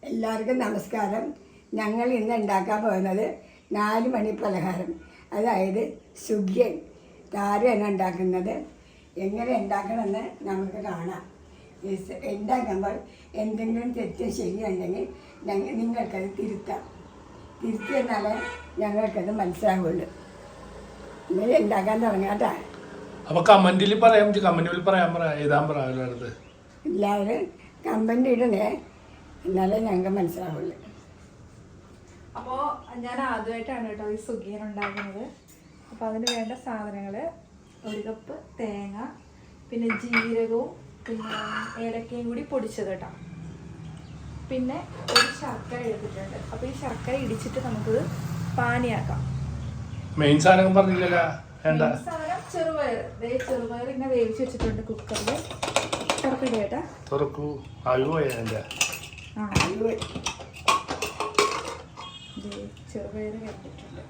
എല്ലാവർക്കും നമസ്കാരം. ഞങ്ങൾ ഇന്ന് ഉണ്ടാക്കാൻ പോകുന്നത് 4 മണി പലഹാരം, അതായത് സുഖിയൻ. താരയാണ് ഉണ്ടാക്കുന്നത്. എങ്ങനെ ഉണ്ടാക്കണമെന്ന് നമുക്ക് കാണാം. ഉണ്ടാക്കുമ്പോൾ എന്തെങ്കിലും തെറ്റ് ശരിയുണ്ടെങ്കിൽ നിങ്ങൾക്കത് തിരുത്തിയെന്നാലേ ഞങ്ങൾക്കത് മനസ്സിലാവുള്ളൂ. ഇങ്ങനെ ഉണ്ടാക്കാൻ തുടങ്ങാട്ടാ. അപ്പോൾ കമന്റിൽ പറയാൻ എഴുതാൻ പറയാറുള്ളത് എല്ലാവരും കമന്റ് ഇടണേ, എന്നാലേ ഞങ്ങൾക്ക് മനസ്സിലാവുള്ളൂ. അപ്പോൾ ഞാൻ ആദ്യമായിട്ടാണ് കേട്ടോ ഈ സുഖിയൻ ഉണ്ടാക്കുന്നത്. അപ്പോൾ അതിന് വേണ്ട സാധനങ്ങൾ 1 കപ്പ് തേങ്ങ, പിന്നെ ജീരകവും പിന്നെ ഏലക്കയും കൂടി പൊടിച്ചത് കേട്ടോ. പിന്നെ ഒരു ശർക്കര എടുത്തിട്ടുണ്ട്. അപ്പോൾ ഈ ശർക്കര ഇടിച്ചിട്ട് നമുക്കിത് പാനിയാക്കാം. മെയിൻ സാധനം പറഞ്ഞില്ലല്ലോ. സാധനം ചെറുപയർ. ചെറുപയർ ഇങ്ങനെ വേവിച്ച് വെച്ചിട്ടുണ്ട് കുക്കറിൽ. തുറക്കിടേട്ടാ, തുറക്കൂ. ചെറുപയർ കണ്ടിട്ടുണ്ട്.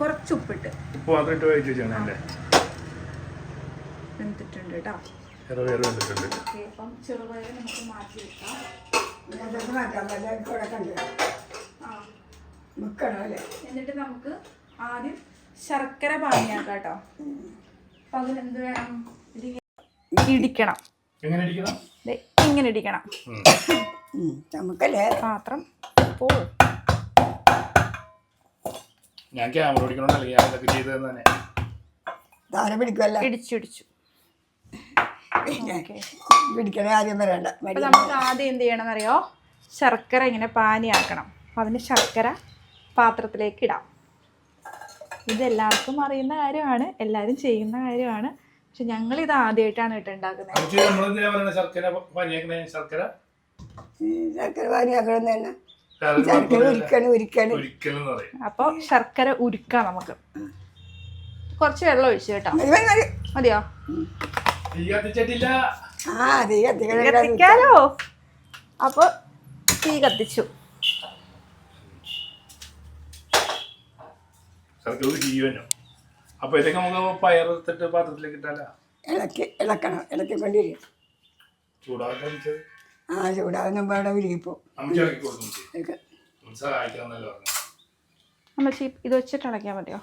കുറച്ച് ഉപ്പിട്ട് ഉപ്പ് മാത്രം ഇട്ട് വേവിച്ച് വെച്ചാണല്ലേ. വെന്തിട്ടുണ്ട് കേട്ടോ. ചെറുപയർ വെന്തിട്ടുണ്ട്. അപ്പം ചെറുപയർ നമുക്ക് മാറ്റി വെക്കാം. എന്നിട്ട് നമുക്ക് ആദ്യം ശർക്കര പാനിയാക്കാം കേട്ടോ. അപ്പൊ അതിനെന്ത് വേണം? ഇടിക്കണം. ഇങ്ങനെ ഇടിക്കണം. പാത്രം ഞാൻ ക്യാമറ ഇടിച്ചു. നമുക്ക് ആദ്യം എന്ത് ചെയ്യണം എന്നറിയോ? ശർക്കര ഇങ്ങനെ പാനിയാക്കണം. അപ്പം അതിന് ശർക്കര പാത്രത്തിലേക്ക് ഇടാം. ഇതെല്ലാവർക്കും അറിയുന്ന കാര്യമാണ്, എല്ലാവരും ചെയ്യുന്ന കാര്യമാണ്. പക്ഷെ ഞങ്ങളിത് ആദ്യമായിട്ടാണ് ഉണ്ടാക്കുന്നത്. അപ്പോൾ ശർക്കര ഉരുക്കാം. നമുക്ക് കുറച്ച് വെള്ളം ഒഴിച്ചു കേട്ടോ. മതിയോ? കത്തിക്കാലോ. അപ്പോൾ തീ കത്തിച്ചു. അപ്പൊ ഇതൊക്കെ നമുക്ക് പയറെടുത്തിട്ട് പാത്രത്തിലേക്ക് ഇട്ടാലോ? ഇളക്കിക്കൊണ്ടിരിക്കും. ചൂടാകുന്ന മുമ്പ് അവിടെ ഉരുകിപ്പോ. നമ്മൾ ഇത് വെച്ചിട്ട് ഇളക്കിയാൽ മതിയോ?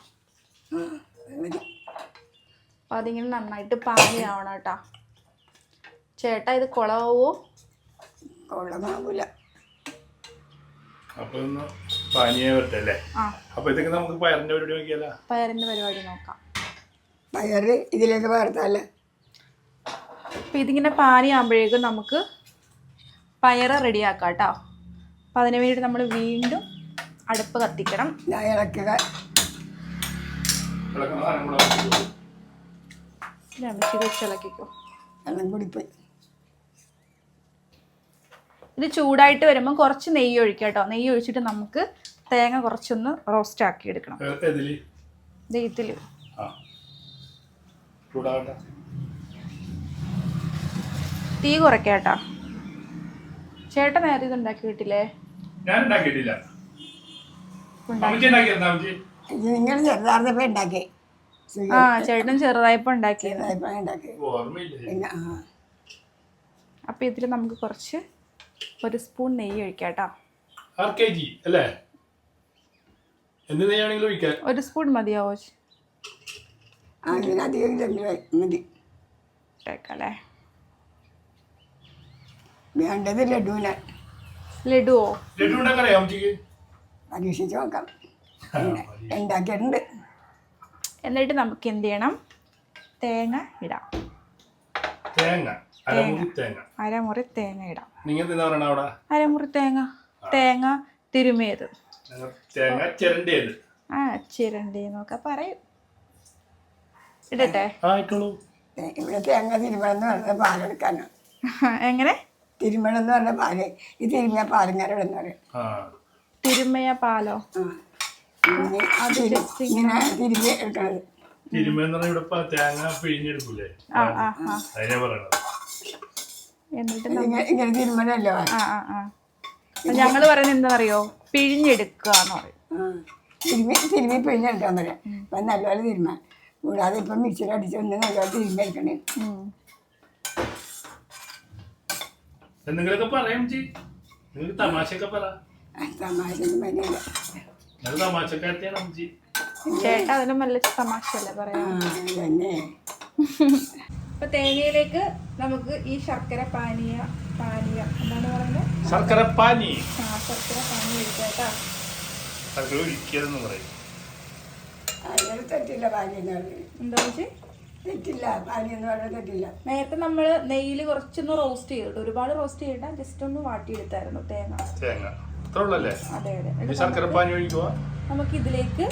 അപ്പം അതിങ്ങനെ നന്നായിട്ട് പാനിയാവണം കേട്ടോ. ചേട്ടാ, ഇത് കുളമാവോ? കൊള്ളമാവൂല. പയറിന്റെ പരിപാടി നോക്കാം. പയറ് ഇതിലേക്ക് പകർത്താല്ലേ. അപ്പം ഇതിങ്ങനെ പാനിയാകുമ്പോഴേക്കും നമുക്ക് പയറ് റെഡിയാക്കാം കേട്ടോ. അപ്പം അതിന് വേണ്ടിയിട്ട് നമ്മൾ വീണ്ടും അടുപ്പ് കത്തിക്കണം. ഇളക്കുക. ഇളക്കിക്കോ. വെള്ളം കൂടിപ്പോയി. ഇത് ചൂടായിട്ട് വരുമ്പോൾ കുറച്ച് നെയ്യ് ഒഴിക്കുക കേട്ടോ. നെയ്യ് ഒഴിച്ചിട്ട് നമുക്ക് തേങ്ങ കുറച്ചൊന്ന് റോസ്റ്റ് ആക്കി എടുക്കണം. ഇതിൽ തീ കുറയ്ക്കാം കേട്ടോ. ചേട്ടൻ നേരെ ഇത് ഉണ്ടാക്കി കിട്ടില്ലേ? ചേട്ടൻ ചെറുതായപ്പോ ഉണ്ടാക്കി. അപ്പൊ ഇതിൽ നമുക്ക് കുറച്ച് 1 സ്പൂൺ നെയ്യ് ഒഴിക്കാം കേട്ടോ. 1 സ്പൂൺ മതിയാവോ? വേണ്ടത് ലഡുവോ? പരീക്ഷിച്ച് നോക്കാം. ഉണ്ടാക്കിയിട്ടുണ്ട്. എന്നിട്ട് നമുക്ക് എന്ത് ചെയ്യണം? തേങ്ങ ഇടാം. അരമുറി തേങ്ങ ഇടാം. അരമുറി തേങ്ങ തിരുമിയത്. ചിരണ്ടിന്നൊക്കെ പറയും. ഇടട്ടെ? ഇവിടെ തേങ്ങ തിരുമണമെന്ന് പറഞ്ഞ പാലെടുക്കാനോ? എങ്ങനെ തിരുമണമെന്ന് പറഞ്ഞ പാല്? ഈ തിരുമിയ പാലിങ്ങാരോടെന്ന് പറയും. തിരുമയ പാലോ? ഇങ്ങനെ തിരുമി എടുക്കണത്. ഇങ്ങനെ തിരുമണല്ലോ. ഞങ്ങള് പറയുന്നത് എന്താ പറയോ? പിഴിഞ്ഞെടുക്കാന്ന് പറയും. തിരുമി പിഴിഞ്ഞെടുക്കാൻ പറയാം. അപ്പൊ നല്ലപോലെ തിരുമ. കൂടാതെ ഇപ്പം മിക്സിയിൽ അടിച്ചൊന്ന് നല്ലപോലെ തിരുമ്മെടുക്കണേ. എന്തെങ്കിലുമൊക്കെ പറയാം ജി. നിങ്ങൾക്ക് തമാശയൊക്കെ പറ. തമാശയൊന്നും പറ്റില്ല. അത് തമാശക്കാരത്തെയാണ് അമ്മച്ചി. ചേട്ടാ അതിനും നല്ല തമാശയല്ലേ പറയാ. തന്നെ അപ്പൊ തേങ്ങയിലേക്ക് നമുക്ക് ഈ ശർക്കര പാനീയം എന്താണ് പറയുന്നത്? ശർക്കര പാനി. ശർക്കര പാനി ഒഴിക്കാട്ടാ. ശർക്കര ഒഴിക്കലെന്ന് പറയും. അങ്ങനെ തെറ്റില്ല പാനിയെന്ന് പറഞ്ഞു. എന്താ വെച്ച് തെറ്റില്ല, പാനിയെന്ന് പറഞ്ഞാൽ തെറ്റില്ല. നേരത്തെ നമ്മൾ നെയ്യിൽ കുറച്ചൊന്ന് റോസ്റ്റ് ചെയ്തിട്ട്, ഒരുപാട് റോസ്റ്റ് ചെയ്യണ്ട, ജസ്റ്റ് ഒന്ന് വാട്ടിയെടുത്തായിരുന്നു തേങ്ങ. അത്രേ ഉള്ളല്ലേ? അതെ അതെ. ശർക്കര പാനി ഒഴിക്കുക. നമുക്ക് ഇതിലേക്ക്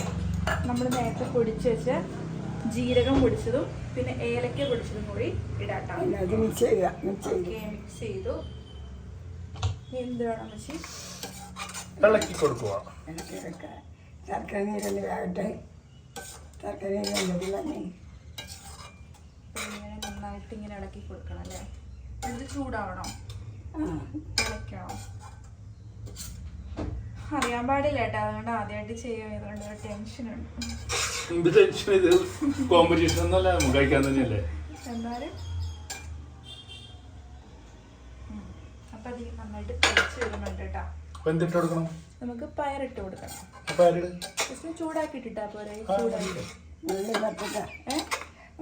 നമ്മൾ നേരത്തെ പൊടിച്ച് വെച്ച ജീരകം പൊടിച്ചതും പിന്നെ ഏലക്ക പൊടിച്ചതും കൂടി ഇടാട്ടാണ്. അത് മിക്സ് ചെയ്യുക. മിക്സ് ചെയ്തു. എന്ത് വേണം വെച്ച് ഇളക്കി കൊടുക്കുക. ഇളക്കി വെക്കുക. ശർക്കര നീരൊന്ന് വേകട്ടെ. ശർക്കര നീര് വെള്ളത്തിൽ തന്നെ ഇങ്ങനെ നന്നായിട്ട് ഇങ്ങനെ ഇളക്കി കൊടുക്കണം അല്ലേ? ഇത് ചൂടാവണോ? ഇളക്കണോ? അറിയാൻ പാടില്ല കേട്ടോ, അതുകൊണ്ട് ആദ്യമായിട്ട് ചെയ്യാൻ ഇതുകൊണ്ട് ഒരു ടെൻഷനുണ്ട്. എന്ത് ടെൻഷൻ? ഇത് കോമ്പറ്റീഷൻ ഒന്നല്ല, നമുക്ക് കഴിക്കാൻ തന്നെയല്ലേ. എന്തായാലും അപ്പൊ അത് നന്നായിട്ട് പൊടിച്ച് വരുന്നുണ്ട് കേട്ടോ. എന്തിട്ട് കൊടുക്കണം? നമുക്ക് പയറിട്ട് കൊടുക്കണം. ജസ്റ്റ് ചൂടാക്കിട്ടിട്ടാ പോരെ? ചൂടാക്കി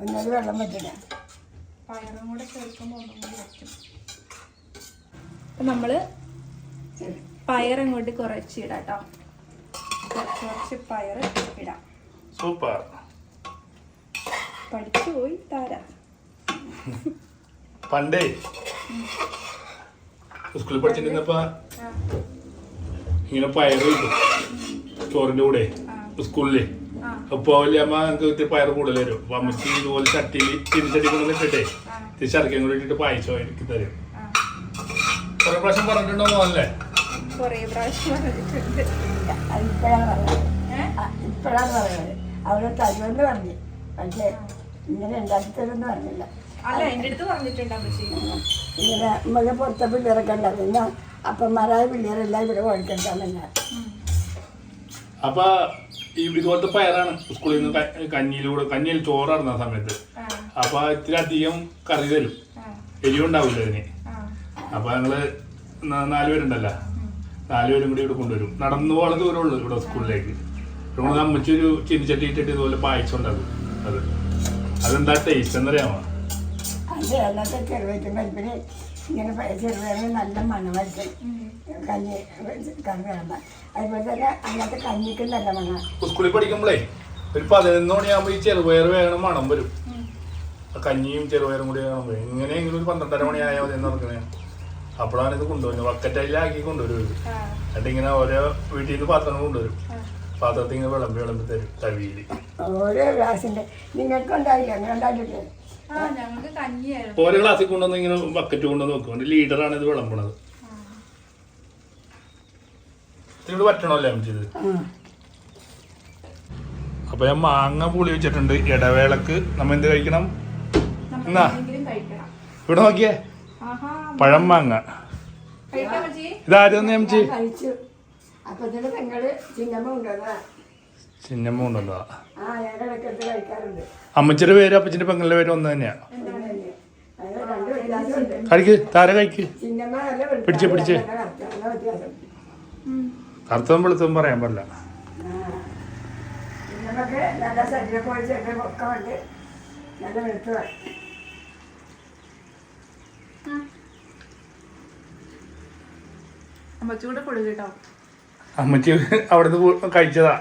ഒന്നത് വെള്ളം പറ്റില്ല. പയറും കൂടെ ചേർക്കുമ്പോൾ ഒന്നും കൂടി വയ്ക്കും. അപ്പം നമ്മൾ പയറങ്ങോട്ട് കുറച്ച് ഇടാം കേട്ടോ. കുറച്ച് പയർ ഇടാം. സൂപ്പർ. പഠിച്ചു പോയി താരാ. പണ്ടേ സ്കൂളിൽ പഠിച്ചിരുന്നപ്പോ ഇങ്ങനെ പയറ് കിട്ടും ചോറിന്റെ കൂടെ സ്കൂളില്. അപ്പൊ വലിയ അമ്മ എനിക്ക് ഇത്തിരി പയർ കൂടുതൽ തരും. അപ്പൊ അമ്മച്ചി ഇതുപോലെ ചട്ടിയിൽ ചിരിച്ചട്ടി കൊണ്ടു ഇട്ടിട്ടേ ഇത്തിരി ശർക്കയും കൂടി ഇട്ടിട്ട് പായസം എനിക്ക് തരും. കുറെ പ്രാവശ്യം പറഞ്ഞിട്ടുണ്ടോ മോനല്ലേ? ഇപ്പോഴാണ് പറയുന്നത്. അവിടെ തരുമെന്ന് പറഞ്ഞു, പക്ഷേ ഇങ്ങനെ ഉണ്ടാക്കി തരുമെന്ന് പറഞ്ഞില്ല. ഇങ്ങനെ നമുക്ക് പുറത്തെ പിള്ളേരൊക്കെ ഉണ്ടാവും. പിന്നെ അപ്പന്മാരായ പിള്ളേരെല്ലാം ഇവിടെ ഓടിക്കണ്ടാന്ന്. അപ്പൊ ഇതുപോലത്തെ പയറാണ് സ്കൂളിൽ നിന്ന് കഞ്ഞിയിൽ ചോറായിരുന്നു ആ സമയത്ത്. അപ്പൊ ഇത്തിരി അധികം കറി തരും, എരിവുണ്ടാവില്ല അതിന്. അപ്പൊ ഞങ്ങള് 4 പേരുണ്ടല്ലോ, 4 പേരും കൂടി ഇവിടെ കൊണ്ടുവരും. നടന്നു പോകാൻ ദൂരമുള്ളൂ ഇവിടെ സ്കൂളിലേക്ക്. ഇവിടെ അമ്മച്ചി ഒരു ചിരിച്ചട്ടി ഇട്ടിട്ട് ഇതുപോലെ പായസം ഉണ്ടാക്കും. അതെന്താ ടേസ്റ്റ് എന്നറിയാമോ? അത് അല്ലാത്ത ചെറുപയറ്റും പരിപ്പിന് ഇങ്ങനെ ചെറുപയറിന് നല്ല മണമായിരിക്കും. കഞ്ഞി കറി വേണം. അതുപോലെ തന്നെ അതിനകത്ത് കഞ്ഞിക്ക് നല്ല മണം. സ്കൂളിൽ പഠിക്കുമ്പോഴേ ഒരു 11 മണിയാകുമ്പോൾ ഈ ചെറുപയർ വേണം മണം വരും. കഞ്ഞിയും ചെറുപയറും കൂടി വേണം. എങ്ങനെയെങ്കിലും ഒരു 12:30 മണിയായാൽ മതി എന്ന് പറഞ്ഞേ. അപ്പോഴാണ് ഇത് കൊണ്ടുവരുന്നത്. ബക്കറ്റയിലാക്കി കൊണ്ടുവരും. എന്നിട്ട് ഇങ്ങനെ ഓരോ വീട്ടിൽ നിന്ന് പാത്രങ്ങൾ കൊണ്ടുവരും. പാത്രത്തിൽ ഇങ്ങനെ വിളമ്പി തരും തവിയിൽ. ഓരോ ഗ്ലാസിന്റെ നിങ്ങൾക്ക് ഉണ്ടായില്ല, അങ്ങനെ ഉണ്ടായിട്ടില്ലേ? ഓരോ ഗ്ലാസ്സിൽ കൊണ്ടുവന്ന് ഇങ്ങനെ ബക്കറ്റ് കൊണ്ടുവന്ന് വെക്കും. ലീഡറാണ് ഇത് വിളമ്പണത്. ഇതിനോട് പറ്റണമല്ലേ അമ്മച്ചത്? അപ്പൊ ഞാൻ മാങ്ങ പുളി വെച്ചിട്ടുണ്ട്. ഇടവേളക്ക് നമ്മ എന്ത് കഴിക്കണം? എന്നാ ഇവിടെ നോക്കിയേ, പഴം മാങ്ങ. ഇതാരും അമ്മച്ചി കഴിച്ചു. അപ്പത്തിന് പെങ്ങള് ചിന്നമ്മ കൊണ്ടുവന്നതാ. ചിന്നമ്മ കൊണ്ടുവന്നതാ. ഞാൻ ഇടയ്ക്കെടുത്ത് കഴിക്കാറുണ്ട്. അമ്മച്ചിയുടെ പേര് അപ്പച്ചിന്റെ പെങ്ങളുടെ പേര് ഒന്ന് തന്നെയാ. കഴിക്ക്, താര കഴിക്ക്. പിടിച്ച് കറുത്തതും വെളുത്തതും പറയാൻ പാടില്ല. നല്ല ശരീരമൊക്കെ ഉണ്ട്, നല്ല വെളുത്തതാണ്. അമ്മച്ചി അവിടുന്ന് കഴിച്ചതാ.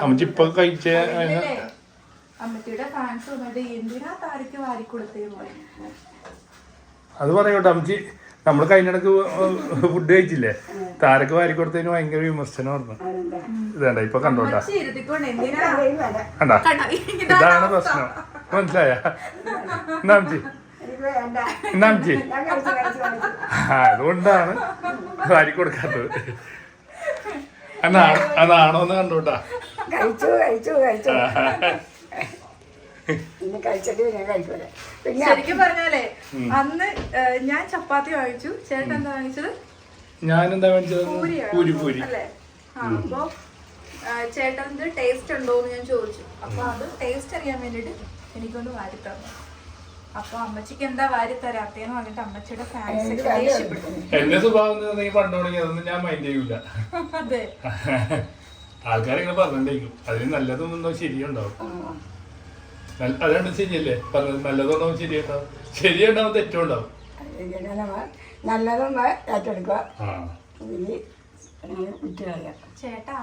അമ്മച്ചി ഇപ്പൊ കഴിച്ച അമ്മച്ചിയുടെ ഫാൻസ് വന്നിട്ട് എന്തിനാ താരക്ക് വാരി കൊടുത്തേ പോലെ. അത് പറയോട്ടെ അമ്മച്ചി. നമ്മള് കഴിഞ്ഞിടക്ക് ഫുഡ് കഴിച്ചില്ലേ, താരക്ക് വാരി കൊടുത്തതിന് ഭയങ്കര വിമർശനം പറഞ്ഞു. ഇതേണ്ട ഇപ്പൊ കണ്ടോട്ടാ, ഇതാണ് പ്രശ്നം. മനസ്സിലായ എന്നാ അമ്മച്ചി? അതുകൊണ്ടാണ് വാരി കൊടുക്കാത്തത്. അതാണോ എന്ന് കണ്ടോട്ടാ. ശരിക്കും പറഞ്ഞാലേ അന്ന് ഞാൻ ചപ്പാത്തി വാങ്ങിച്ചു, ചേട്ടൻ എന്താ വാങ്ങിച്ചത്? ഞാനെന്താ വാങ്ങിച്ചത്? പൂരി. അല്ലേ? അപ്പൊ ചേട്ടൻ്റെ ടേസ്റ്റ് ഉണ്ടോ എന്ന് ഞാൻ ചോദിച്ചു. അപ്പൊ അത് ടേസ്റ്റ് അറിയാൻ വേണ്ടിട്ട് എനിക്കൊന്ന് വാരി തന്നു. അപ്പൊ അമ്മച്ചിക്ക് എന്താ വാരി തരാത്തേന്ന് പറഞ്ഞിട്ട് അമ്മച്ചിയുടെ ഫാൻസ് എനിക്ക് ഒക്കെ വലിയ ദേഷ്യപ്പെട്ടു. എന്റെ സ്വഭാവം നീ പണ്ട് തുടങ്ങി അതൊന്നും ഞാൻ മൈൻഡ് ചെയ്യൂല. അതെ ആൾക്കാരിങ്ങനെ പറഞ്ഞിട്ടേക്കും അതിന് നല്ലതൊന്നും ശരിയുണ്ടാവും. ആ. അതാണ് ശരിയല്ലേ പറഞ്ഞത്, നല്ലതുണ്ടാവും ശരിയുണ്ടാവും, ശരിയുണ്ടാവും തെറ്റും ഉണ്ടാവും. ഇങ്ങനെ നല്ലതും ഏറ്റെടുക്കുക, ആ ഇതിൽ കുട്ടികളെ ചേട്ടാ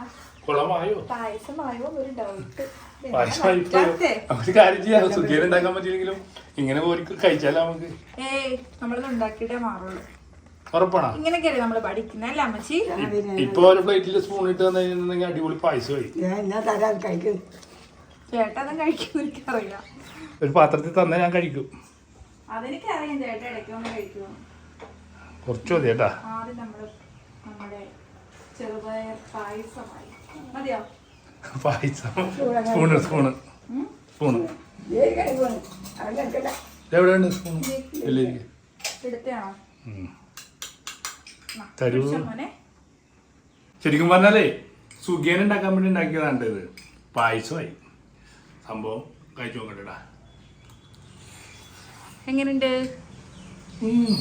കുളമായോ പായസമായോ ഒരു ഡൗട്ട്. പായസമായി നമുക്ക് കാര്യം ചെയ്യാം. സുഖീരം ഉണ്ടാക്കാൻ പറ്റില്ലെങ്കിലും ഇങ്ങനെ പോയി കഴിച്ചാലോ നമുക്ക്. ഏയ് നമ്മളത് ഉണ്ടാക്കിയിട്ടേ മാറുള്ളൂ. ഉറപ്പാണോ? ഇങ്ങനെയൊക്കെയല്ലേ നമ്മള് പഠിക്കുന്നത് അല്ലേ അമ്മച്ചി? ഇപ്പൊ ഒരു പ്ലേറ്റിൽ സ്പൂൺ ഇട്ട് തന്നിട്ടുണ്ടെങ്കിൽ അടിപൊളി പായസമായി. എന്നാ തരാൻ കഴിക്കും. ചേട്ടാ അതും കഴിക്കും എനിക്കറിയാം. ഒരു പാത്രത്തിൽ തന്നെ ഞാൻ കഴിക്കും. അതെനിക്കറിയാം ചേട്ടാ ഇടയ്ക്കൊന്ന് കഴിക്കുമോ. കുറച്ച് മതി കേട്ടാ. ആദ്യം നമ്മുടെ ചെറുപയർ പായസമായി മതിയോ? പായസം സ്പൂണ് സ്പൂണ് സ്പൂണ് എവിടെയാണ് സ്പൂൺ? എടുത്താണോ തരൂ. ശരിക്കും പറഞ്ഞാലേ സുഖിയൻ ഉണ്ടാക്കാൻ വേണ്ടി ഉണ്ടാക്കിയതാണ് ഇത്. പായസമായി സംഭവം. കഴിച്ചു നോക്കട്ടെടാ. എങ്ങനെയുണ്ട്?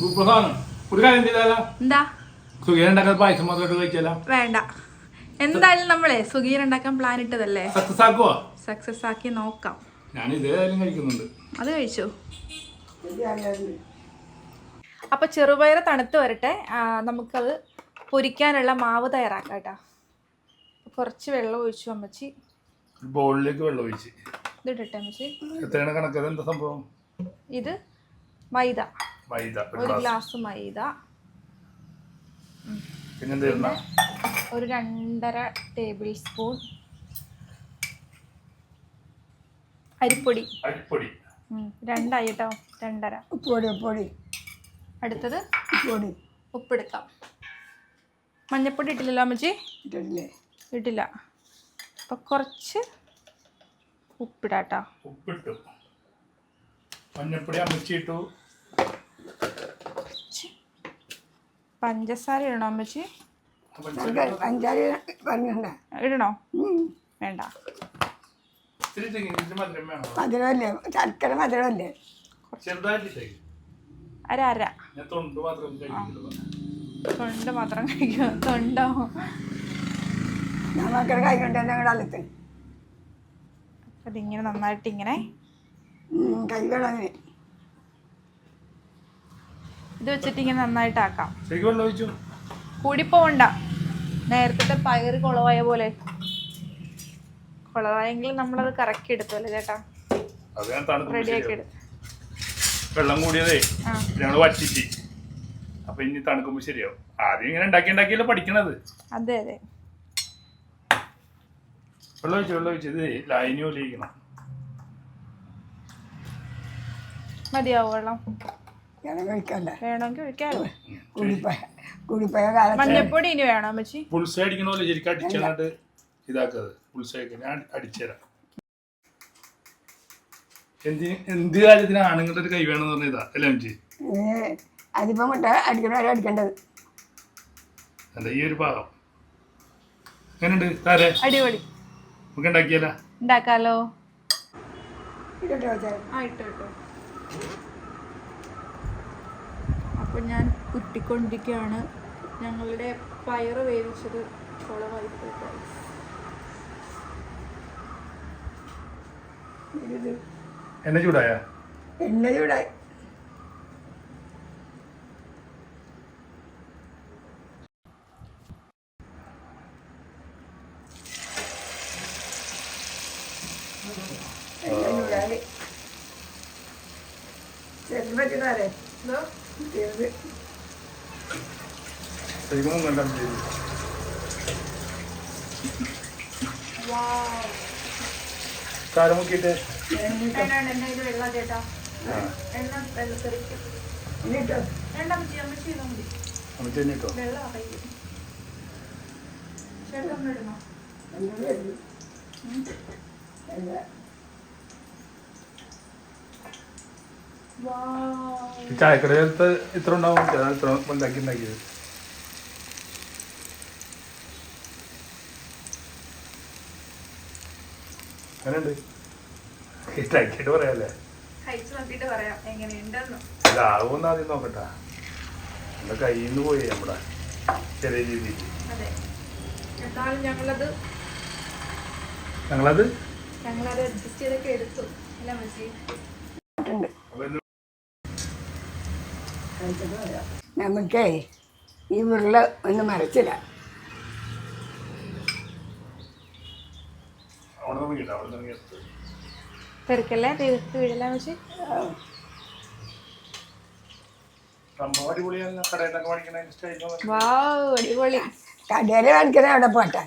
സൂപ്പർ സാധനം. ഒരു കാര്യം ചെയ്താലോ? എന്താ സുഖിയൻ ഉണ്ടാക്കാൻ പായസം മാത്രമായിട്ട് കഴിച്ചാലോ? വേണ്ട, എന്തായാലും നമ്മളെ സുഖീർ ഉണ്ടാക്കാൻ പ്ലാൻ ഇട്ടതല്ലേ, സക്സസ് ആക്കുവോ? സക്സസ് ആക്കി നോക്കാം. ഞാൻ ഇതേതായാലും കഴിക്കുന്നുണ്ട്. അത് കഴിച്ചോ? അപ്പൊ ചെറുപയർ തണുത്ത് വരട്ടെ, നമുക്കത് പൊരിക്കാനുള്ള മാവ് തയ്യാറാക്കാം കേട്ടോ. കുറച്ച് വെള്ളം ഒഴിച്ചു അമ്മച്ചി. ബോളിലേക്ക് വെള്ളം ഒഴിച്ച് ഇതിട്ടെ അമ്മച്ചി. എത്രയാണ് കണക്കത്? എന്താ സംഭവം? ഇത് മൈദ, മൈദ ഒരു ഗ്ലാസ് മൈദ, പിന്നെ ഒരു 2.5 ടേബിൾ സ്പൂൺ അരിപ്പൊടി. അരിപ്പൊടി 2 കേട്ടോ, 2.5. പൊടി. അടുത്തത് പൊടി. ഉപ്പെടുക്കാം. മഞ്ഞപ്പൊടി ഇട്ടില്ലല്ലോ അമ്മച്ചി? ഇട്ടിട്ടില്ലേ? ഇട്ടില്ല. അപ്പം കുറച്ച് ഉപ്പിടാട്ടോ. ഉപ്പിട്ടു. മഞ്ഞപ്പൊടി അമ്മച്ചി ഇട്ടു. പഞ്ചസാര ഇടണോ അമ്മച്ചി? പഞ്ചാര പറഞ്ഞണ്ട. ഇടണോ? വേണ്ട. മധുരമല്ലേ, ശർക്കര മധുരമല്ലേ? അര തൊണ്ട് മാത്രം കഴിക്കും. തൊണ്ടോ? ഞാൻ മക്കളെ കൈകൊണ്ട് തന്നെ കാലത്ത് അതിങ്ങനെ നന്നായിട്ട് ഇങ്ങനെ കൈകളങ്ങനെ ഇത് വെച്ചിട്ട് ഇങ്ങനെ നന്നായിട്ടാക്കാം. ഒഴിച്ചു. കൂടിപ്പോവണ്ട. നേരത്തെ പയറ് കുളവായ പോലെ. കുളവായെങ്കിൽ നമ്മളത് കറക്കി എടുത്തല്ലേ ചേട്ടാ? റെഡിയാക്കി എടുത്തു. വെള്ളം കൂടിയതേ ഞങ്ങള് വറ്റിച്ച്. അപ്പൊ ഇനി തണുക്കുമ്പോ ശരിയാവും. ആദ്യം ഇങ്ങനെ ഉണ്ടാക്കിയല്ലേ പഠിക്കണത്. അതെ അതെ. വെള്ളം ഒഴിച്ചു. ഇത് ലൈനി പോലെ ഇരിക്കണം. മതിയാവും വെള്ളം? വേണമെങ്കിൽ ഒഴിക്കാമല്ലോ. മഞ്ഞപ്പൊടി ഇനി വേണോ അമ്മച്ചി? പുൾസ അടിക്കണ പോലെ ശരിക്കും അടിച്ചാണ്ട് ഇതാക്കത്. പുൾസയൊക്കെ ഞാൻ അടിച്ചുതരാം. എന്ത് കാര്യത്തിന് ആണുങ്ങളുടെ ഒരു കൈ വേണമെന്ന് പറഞ്ഞ ഇതാ അല്ലേ അമ്മച്ചി? അതിപ്പോ അടിക്കണവരെ അടിക്കേണ്ടത്. എന്താ ഈ ഒരു പാകം എങ്ങനെയുണ്ട് താരേ? അടിപൊളി. നമുക്ക് ഉണ്ടാക്കാലോ. ഇട്ടോ. അപ്പോൾ ഞാൻ കുത്തിക്കൊണ്ടിരിക്കുകയാണ്. ഞങ്ങളുടെ പയറ് വേവിച്ചത് കുളമായി പോയി. എണ്ണ ചൂടായ? എണ്ണ ചൂടായി. ചെറുത് പറ്റിയതാരേ? ചെറുത് കാരം മുക്കിയിട്ട് വെള്ളം ചേട്ടാ. എണ്ണ വെള്ളത്തെറിക്കും. വെള്ളം ചേട്ടൻ ഇടണോ? ചായക്കടയിലത്തെ ഇത്ര ഉണ്ടാവും. ഇത്ര ഉണ്ടാക്കിയത് അങ്ങനെയുണ്ട്. ഉണ്ടാക്കിയിട്ട് പറയാല്ലേ? കഴിച്ചു നോക്കിയിട്ട് പറയാം എങ്ങനെയുണ്ടെന്ന്. ഇതാവുമെന്ന് ആദ്യം നോക്കട്ടാ. നമ്മുടെ കയ്യിൽ നിന്ന് പോയി നമ്മുടെ ചെറിയ രീതിയിൽ. അതെ, എന്നാലും ഞങ്ങളത് അഡ്ജസ്റ്റ് ചെയ്തൊക്കെ എടുത്തു അല്ല മച്ചി. നമുക്കേ ഈ ഉരുള ഒന്ന് മറിച്ചില്ല. തെറുക്കല്ലേ തീർത്ത് വീഴല മച്ചി. വാവ്, അടിപൊളി. കടയിൽ കാണിക്കുന്നത് അവിടെ പോട്ടെ,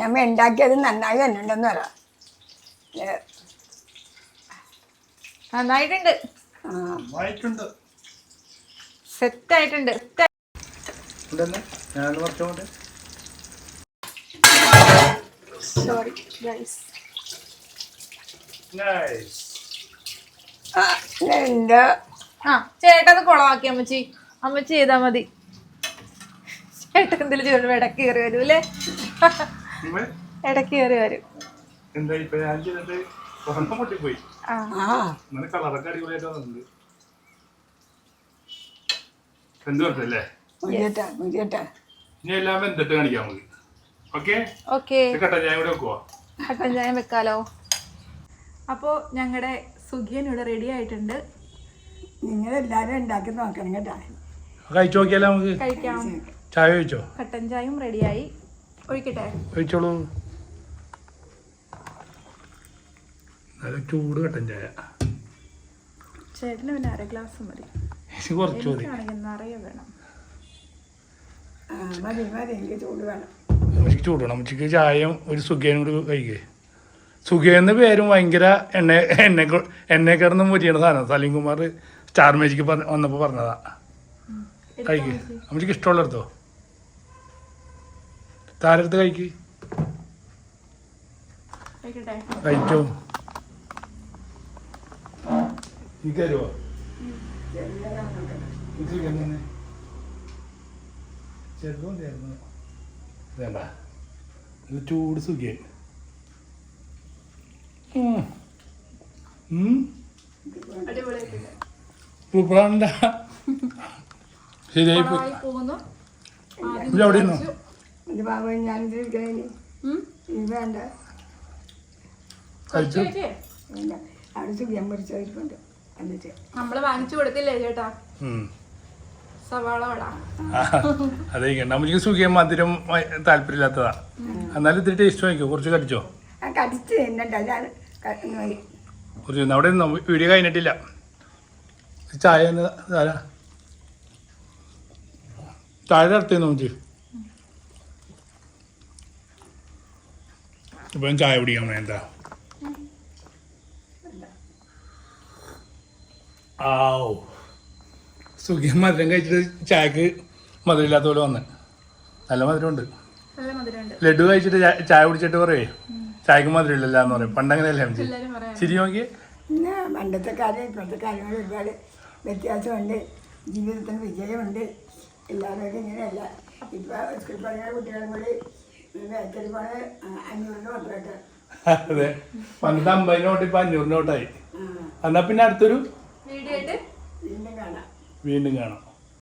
നമ്മ ഉണ്ടാക്കിയത് നന്നായി തന്നെയുണ്ടെന്ന് പറയാം. നന്നായിട്ടുണ്ട്, സെറ്റ് ആയിട്ടുണ്ട്. Sorry guys. ആ ചേട്ടത് കുളമാക്കി അമ്മച്ചി. അമ്മച്ചി ചെയ്താ മതി. ചേട്ടൻ എന്തെങ്കിലും ചെയ്യുള്ളൂ ഇടയ്ക്ക് കയറി വരും അല്ലേ? ഇടയ്ക്ക് കയറി വരും. കട്ടൻ ചായ വെക്കാലോ. അപ്പോ ഞങ്ങളുടെ സുഖിയൻ ഇവിടെ റെഡി ആയിട്ടുണ്ട്. നിങ്ങളെല്ലാരും ഉണ്ടാക്കി നോക്കണം കേട്ടോ. കഴിച്ചു നോക്കിയാലോ നമുക്ക്. കഴിക്കാം. ചായ കഴിച്ചോ? കട്ടൻ ചായയും റെഡിയായി. ഒഴിക്കട്ടെ? കഴിച്ചോളൂ. നല്ല ചൂട് കട്ടൻ ചായ. ചേട്ടന് പിന്നെ 1/2 ഗ്ലാസ് മതി. കുറച്ച് മതി. നിറയെ വേണം. മതി മതി, എനിക്ക് ചൂട് വേണം. അമ്മച്ചിക്ക് ചൂട് വേണം. അമ്മച്ചിക്ക് ചായയും ഒരു സുഖേനും കൂടി കഴിക്കേ. സുഖേന്ന് പേരും ഭയങ്കര എണ്ണ കിടന്ന് മുരിയണ സാധനം. സലീംകുമാർ സ്റ്റാർ മേജിക്ക് വന്നപ്പോൾ പറഞ്ഞതാ. കഴിക്ക്. അമ്മച്ചിക്ക് ഇഷ്ടമുള്ള എടുത്തോ. താരെടുത്ത് കഴിക്ക്. കഴിച്ചോ. നീ തരുമോ? ചെറുതും തരുന്നു. വേണ്ട, നല്ല ചൂട് സുഖിയൻ. സൂപ്പറാണ്ട. ശരിയായി പോയി. അവിടെ ഇരുന്നോ? വേണ്ട, കഴിച്ചു. അവിടെ സുഖം പൊരിച്ചോണ്ട് എന്നിട്ട് നമ്മള് വാങ്ങിച്ചു കൊടുത്തില്ലേ ചേട്ടാ സവാള വട? അതെ, നമുക്ക് സുഖിയം മധുരം താല്പര്യമില്ലാത്തതാ. എന്നാലും ഇത്തിരി ടേസ്റ്റ് വാങ്ങിക്കോ. കുറച്ച് കടിച്ചോ. കടിച്ച് തിന്നണ്ട, കുറച്ച് അവിടെ വീഡിയോ കഴിഞ്ഞിട്ടില്ല. ചായ ചായ നടത്തുന്നു നമുക്ക്. ഇപ്പം ചായ കുടിക്കാൻ വേണ്ട. സുഖിയം മധുരം കഴിച്ചിട്ട് ചായക്ക് മധുരമില്ലാത്ത പോലെ വന്ന്. നല്ല മധുരമുണ്ട്. ലഡു കഴിച്ചിട്ട് ചായ കുടിച്ചിട്ട് പറയേ ചായക്ക് മധുരമില്ലല്ല എന്ന് പറയും. പണ്ടങ്ങനെയല്ലേ അമ്മച്ചി? ശരി നോക്കിയേ. പിന്നെ പണ്ടത്തെ കാര്യം ഇപ്പോഴത്തെ കാര്യങ്ങൾ ഒരുപാട് വ്യത്യാസമുണ്ട്. ജീവിതത്തിന് വിജയമുണ്ട്. എല്ലാവരും ഇങ്ങനെയല്ല. ഇപ്പോൾ സ്കൂൾ പഠിക്കുന്ന കുട്ടികളും കൂടി ബേക്കറി പോണ 500 നോട്ട് കേട്ടോ. അതെ, പണ്ടത്തെ 50 നോട്ട് ഇപ്പൊ 500 നോട്ടായി. എന്നാ പിന്നെ അടുത്തൊരു വീണ്ടും കാണാം. വീണ്ടും കാണാം.